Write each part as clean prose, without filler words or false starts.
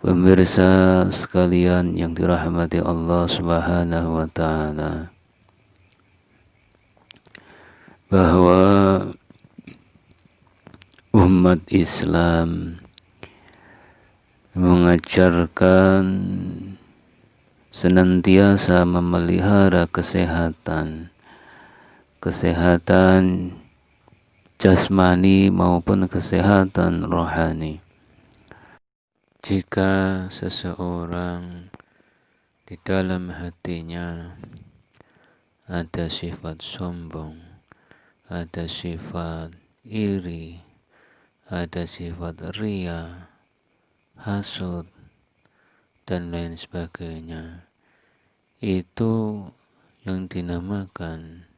Pemirsa sekalian yang dirahmati Allah Subhanahu wa taala, bahwa umat Islam mengajarkan senantiasa memelihara kesehatan jasmani maupun kesehatan rohani. Jika seseorang di dalam hatinya ada sifat sombong, ada sifat iri, ada sifat ria, hasud, dan lain sebagainya, itu yang dinamakan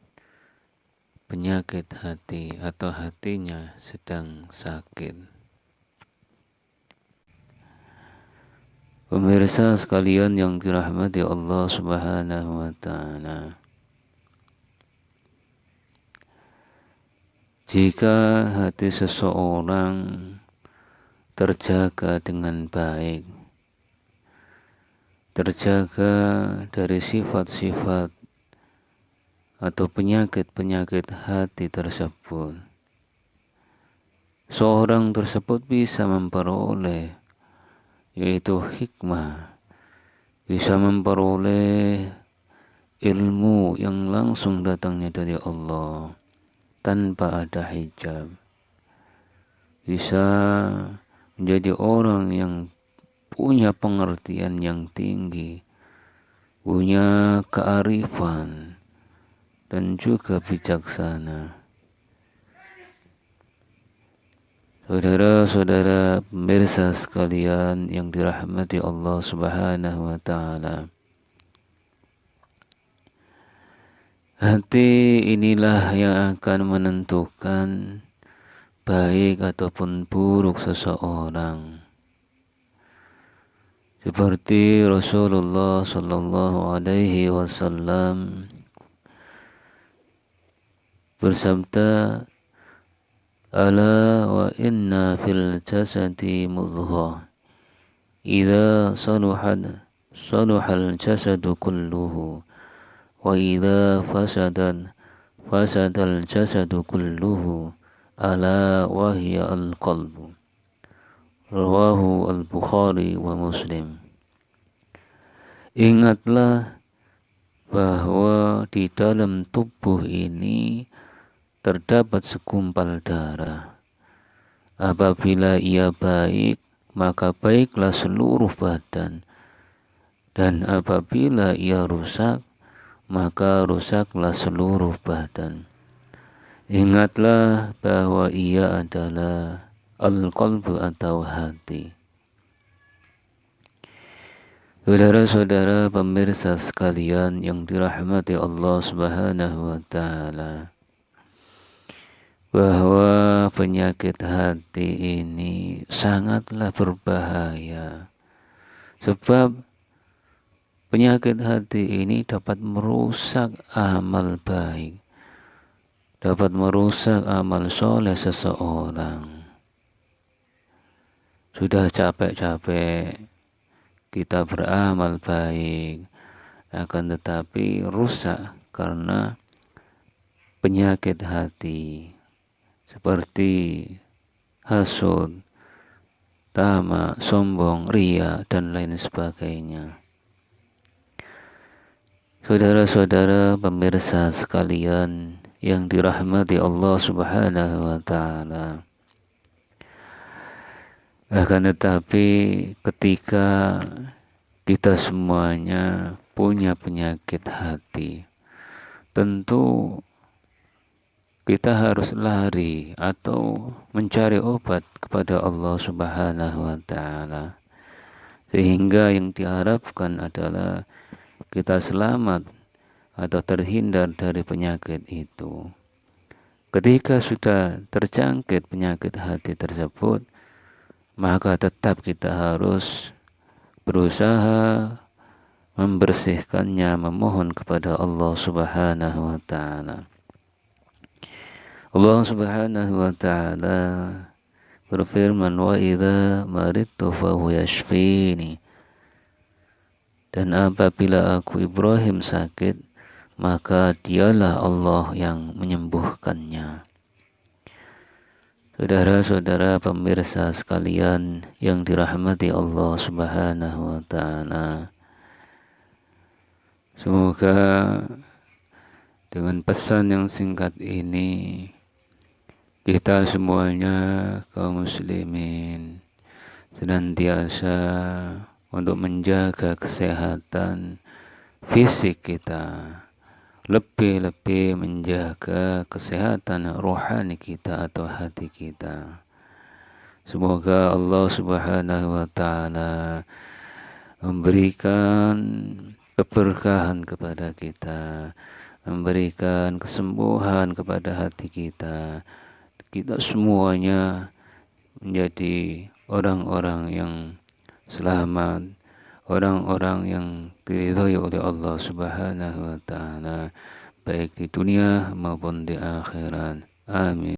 penyakit hati atau hatinya sedang sakit. Pemirsa sekalian yang dirahmati Allah Subhanahu wa taala, jika hati seseorang terjaga dengan baik, terjaga dari sifat-sifat atau penyakit-penyakit hati tersebut, seorang tersebut bisa memperoleh yaitu hikmah, bisa memperoleh ilmu yang langsung datangnya dari Allah tanpa ada hijab, bisa menjadi orang yang punya pengertian yang tinggi, punya kearifan dan juga bijaksana. Saudara-saudara pemirsa sekalian yang dirahmati Allah Subhanahu wa taala, hati inilah yang akan menentukan baik ataupun buruk seseorang. Seperti Rasulullah sallallahu alaihi wasallam bersabda, "Ala wa inna fil jasadi mudghah, idza saluhal jasadu kulluhu, wa idza fasadal jasadu kulluhu, ala wa hiya al-qalbu." Rawahu al-Bukhari wa Muslim. Ingatlah bahwa di dalam tubuh ini terdapat segumpal darah. Apabila ia baik, maka baiklah seluruh badan. Dan apabila ia rusak, maka rusaklah seluruh badan. Ingatlah bahwa ia adalah al-qalbu atau hati. Saudara-saudara pemirsa sekalian yang dirahmati Allah Subhanahu wa taala, bahwa penyakit hati ini sangatlah berbahaya, sebab penyakit hati ini dapat merusak amal baik, dapat merusak amal soleh seseorang. Sudah capek-capek kita beramal baik, akan tetapi rusak karena penyakit hati, seperti hasud, tamak, sombong, ria, dan lain sebagainya. Saudara-saudara pemirsa sekalian yang dirahmati Allah Subhanahu wa taala, akan tetapi ketika kita semuanya punya penyakit hati, tentu kita harus lari atau mencari obat kepada Allah Subhanahu wa taala, sehingga yang diharapkan adalah kita selamat atau terhindar dari penyakit itu. Ketika sudah terjangkit penyakit hati tersebut, maka tetap kita harus berusaha membersihkannya, memohon kepada Allah Subhanahu wa taala. Allah Subhanahu wa taala berfirman, wa idza maridtu fahuwa yashfini. Dan apabila aku Ibrahim sakit, maka dialah Allah yang menyembuhkannya. Saudara-saudara pemirsa sekalian yang dirahmati Allah Subhanahu wa taala. Semoga dengan pesan yang singkat ini kita semuanya kaum muslimin senantiasa untuk menjaga kesehatan fisik kita, lebih-lebih menjaga kesehatan rohani kita atau hati kita. Semoga Allah Subhanahu wa taala memberikan keberkahan kepada kita, memberikan kesembuhan kepada hati kita. Kita semuanya menjadi orang-orang yang selamat, orang-orang yang diridhai oleh Allah Subhanahu wa taala, baik di dunia maupun di akhirat. Amin.